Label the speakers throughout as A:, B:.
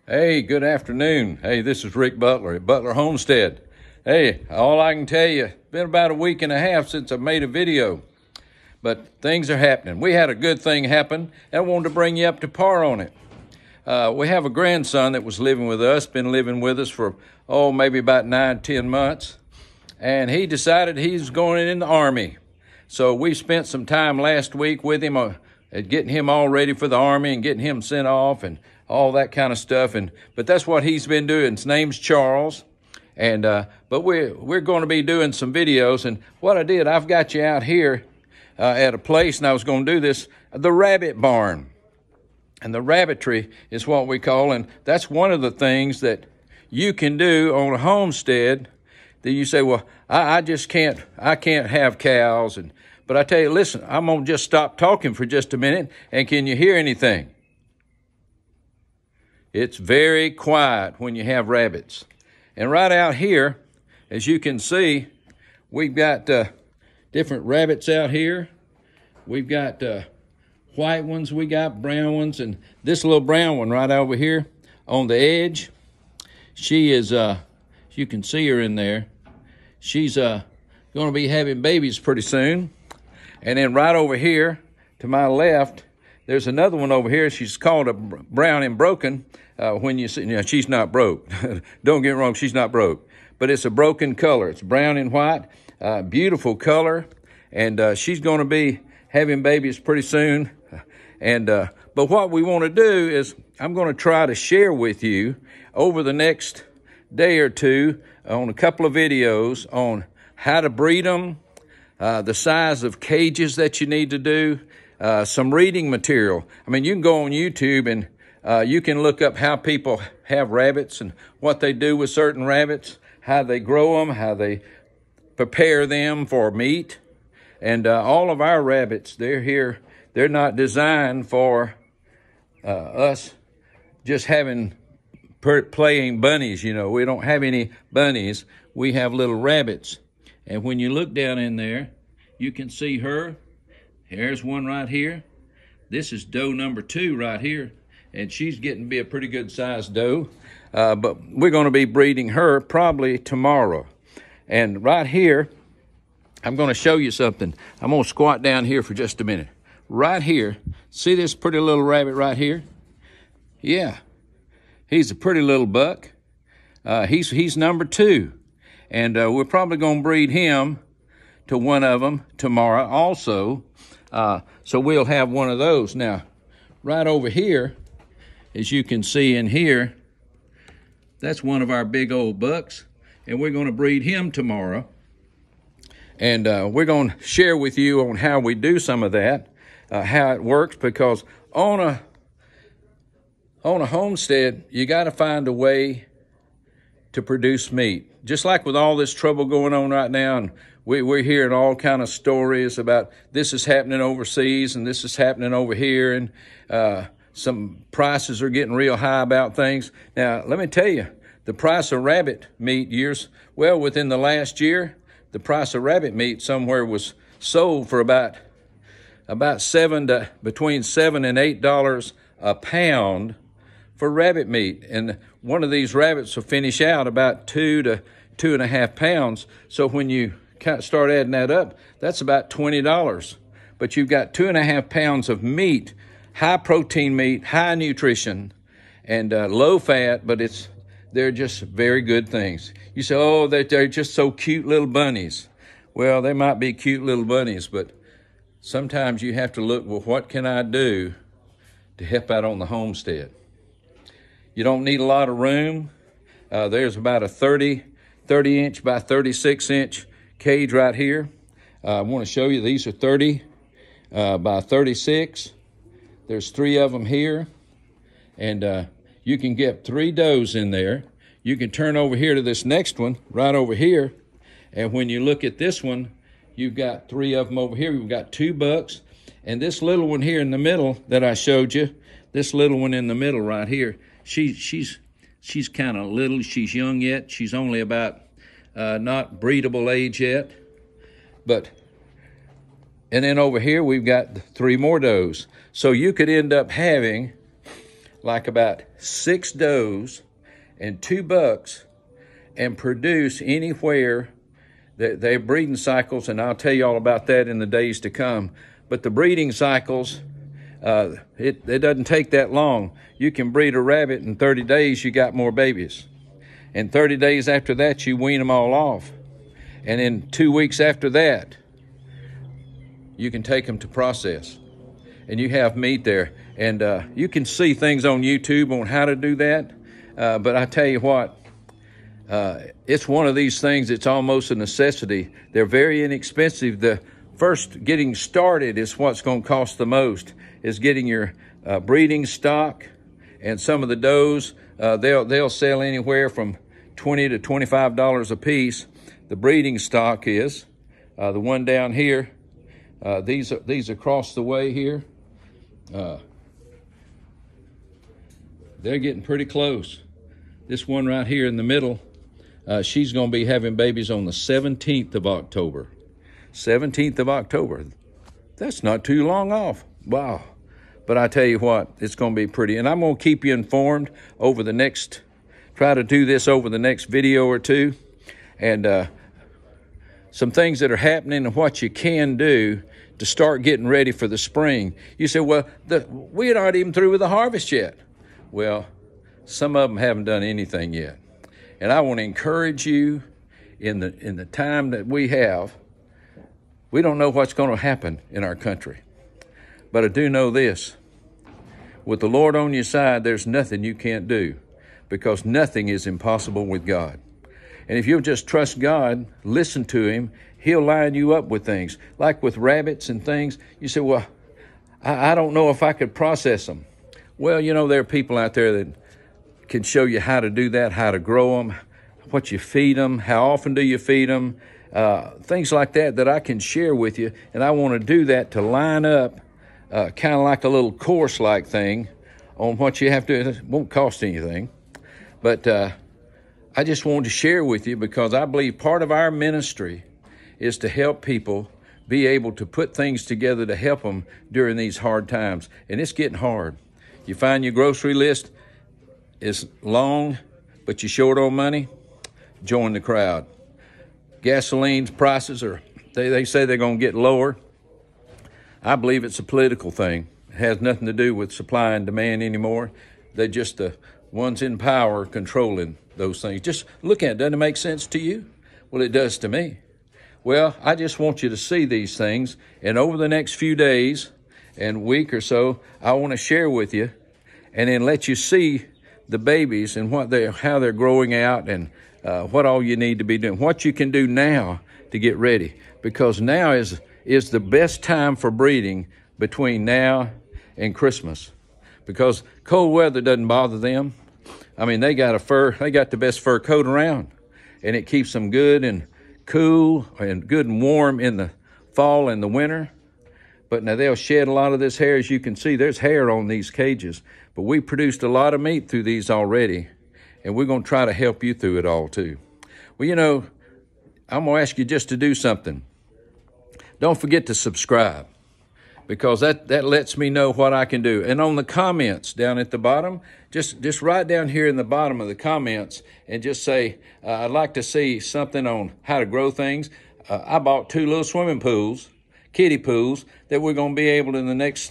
A: Hey, good afternoon. Hey, this is Rick Butler at Butler Homestead. Hey, all I can tell you, it's been about a week and a half since I made a video, but things are happening. We had a good thing happen, and I wanted to bring you up to par on it. We have a grandson that was living with us, been living with us for, maybe about 9-10 months, and he decided he's going in the Army. So we spent some time last week with him at getting him all ready for the Army and getting him sent off and all that kind of stuff. But that's what he's been doing. His name's Charles. But we're going to be doing some videos. And what I did, I've got you out here at a place, and I was going to do this, the rabbit barn. And the rabbitry is what we call, and that's one of the things that you can do on a homestead that you say, well, I can't have cows. But I tell you, listen, I'm going to just stop talking for just a minute, and can you hear anything? It's very quiet when you have rabbits. And right out here, as you can see, we've got different rabbits out here. We've got white ones, we got brown ones, and this little brown one right over here on the edge, she is, you can see her in there. She's going to be having babies pretty soon. And then right over here to my left, there's another one over here. She's called a brown and broken. When you see, she's not broke. Don't get me wrong, she's not broke. But it's a broken color. It's brown and white, beautiful color. And she's going to be having babies pretty soon. But what we want to do is I'm going to try to share with you over the next day or two on a couple of videos on how to breed them, the size of cages that you need to do, some reading material. I mean, you can go on YouTube and you can look up how people have rabbits and what they do with certain rabbits, how they grow them, how they prepare them for meat. And all of our rabbits, they're not designed for us just playing bunnies. We don't have any bunnies. We have little rabbits. And when you look down in there, you can see her. Here's one right here. This is doe number 2 right here. And she's getting to be a pretty good sized doe. But we're going to be breeding her probably tomorrow. And right here, I'm going to show you something. I'm going to squat down here for just a minute. Right here, see this pretty little rabbit right here? Yeah, he's a pretty little buck. He's number 2. And we're probably going to breed him to one of them tomorrow also. So we'll have one of those. Now, right over here, as you can see in here, that's one of our big old bucks, and we're going to breed him tomorrow. And we're going to share with you on how we do some of that, how it works, because on a homestead, you got to find a way to produce meat. Just like with all this trouble going on right now, and we're hearing all kind of stories about this is happening overseas and this is happening over here, and some prices are getting real high about things. Now, let me tell you, the price of rabbit meat within the last year, the price of rabbit meat somewhere was sold for about between $7 and $8 a pound for rabbit meat. And one of these rabbits will finish out about 2 to 2.5 pounds. So when you start adding that up, that's about $20. But you've got 2.5 pounds of meat, high protein meat, high nutrition, and low fat, but they're just very good things. You say, they're just so cute little bunnies. Well, they might be cute little bunnies, but sometimes you have to look, well, what can I do to help out on the homestead? You don't need a lot of room. There's about a 30-inch by 36-inch cage right here. I want to show you, these are 30 by 36. There's 3 of them here, and you can get 3 does in there. You can turn over here to this next one, right over here, and when you look at this one, you've got 3 of them over here. We've got 2 bucks, and this little one here in the middle that I showed you, this little one in the middle right here, she's kind of little. She's young yet. She's only about not breedable age yet, and then over here we've got 3 more does. So you could end up having like about 6 does and 2 bucks and produce anywhere that they have breeding cycles, and I'll tell you all about that in the days to come. But the breeding cycles, it doesn't take that long. You can breed a rabbit in 30 days, you got more babies. And 30 days after that, you wean them all off. And in 2 weeks after that, you can take them to process. And you have meat there. And you can see things on YouTube on how to do that. But I tell you what, it's one of these things that's almost a necessity. They're very inexpensive. The first getting started is what's going to cost the most, is getting your breeding stock. And some of the does, they'll sell anywhere from $20 to $25 a piece. The breeding stock is the one down here. These across the way here, they're getting pretty close. This one right here in the middle, she's going to be having babies on the 17th of October. 17th of October. That's not too long off. Wow. But I tell you what, it's going to be pretty. And I'm going to keep you informed over the next, try to do this over the next video or two. And some things that are happening and what you can do to start getting ready for the spring. You say, well, we're not even through with the harvest yet. Well, some of them haven't done anything yet. And I want to encourage you in the time that we have. We don't know what's going to happen in our country. But I do know this. With the Lord on your side, there's nothing you can't do, because nothing is impossible with God. And if you'll just trust God, listen to him, he'll line you up with things. Like with rabbits and things, you say, well, I don't know if I could process them. Well, you know, there are people out there that can show you how to do that, how to grow them, what you feed them, how often do you feed them, things like that I can share with you. And I want to do that to line up kind of like a little course-like thing on what you have to do. It won't cost anything. But I just wanted to share with you, because I believe part of our ministry is to help people be able to put things together to help them during these hard times. And it's getting hard. You find your grocery list is long, but you're short on money, join the crowd. Gasoline prices they say they're going to get lower. I believe it's a political thing. It has nothing to do with supply and demand anymore. They're just the ones in power controlling those things. Just look at it. Doesn't it make sense to you? Well, it does to me. Well, I just want you to see these things. And over the next few days and week or so, I want to share with you and then let you see the babies and how they're growing out, and what all you need to be doing, what you can do now to get ready. Because now is the best time for breeding between now and Christmas, because cold weather doesn't bother them. I mean, they got the best fur coat around, and it keeps them good and cool and good and warm in the fall and the winter. But now they'll shed a lot of this hair. As you can see, there's hair on these cages, but we produced a lot of meat through these already, and we're going to try to help you through it all too. Well, you know, I'm going to ask you just to do something. Don't forget to subscribe, because that lets me know what I can do. And on the comments down at the bottom, just write down here in the bottom of the comments and just say, I'd like to see something on how to grow things. I bought 2 little swimming pools, kiddie pools, that we're going to be able to in the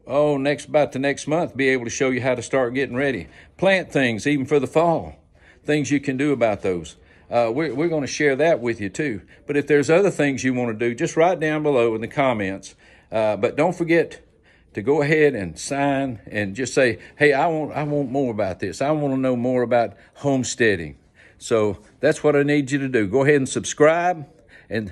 A: about the next month, be able to show you how to start getting ready. Plant things even for the fall, things you can do about those. We're going to share that with you too. But if there's other things you want to do, just write down below in the comments. But don't forget to go ahead and sign and just say, hey, I want more about this. I want to know more about homesteading. So that's what I need you to do. Go ahead and subscribe, and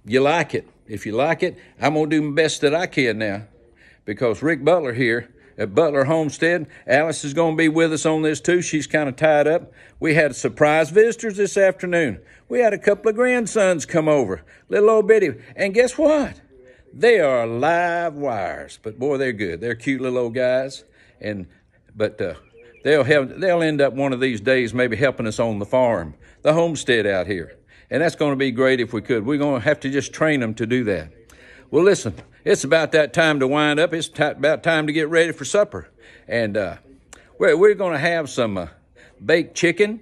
A: you like it. If you like it, I'm going to do my best that I can now, because Rick Butler here at Butler Homestead, Alice is going to be with us on this too. She's kind of tied up. We had surprise visitors this afternoon. We had a couple of grandsons come over, little old bitty. And guess what? They are live wires, but boy, they're good. They're cute little old guys. But they'll end up one of these days maybe helping us on the farm, the homestead out here. And that's going to be great if we could. We're going to have to just train them to do that. Well, listen, it's about that time to wind up. It's about time to get ready for supper. And we're going to have some baked chicken,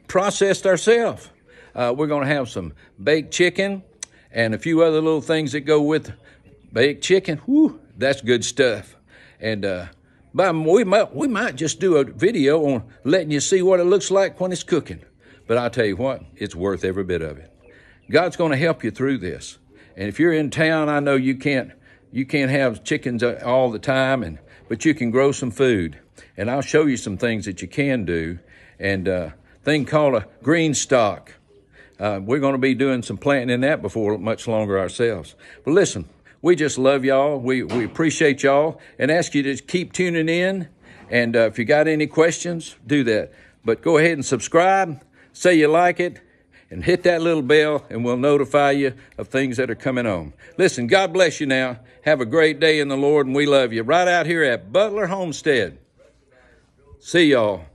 A: processed ourselves. We're going to have some baked chicken and a few other little things that go with baked chicken. Whew, that's good stuff. And but we might just do a video on letting you see what it looks like when it's cooking. But I'll tell you what, it's worth every bit of it. God's going to help you through this. And if you're in town, I know you can't have chickens all the time, but you can grow some food. And I'll show you some things that you can do. And a thing called a green stock. We're going to be doing some planting in that before much longer ourselves. But listen, we just love y'all. We appreciate y'all and ask you to keep tuning in. And if you got any questions, do that. But go ahead and subscribe, say you like it, and hit that little bell, and we'll notify you of things that are coming on. Listen, God bless you now. Have a great day in the Lord, and we love you. Right out here at Butler Homestead. See y'all.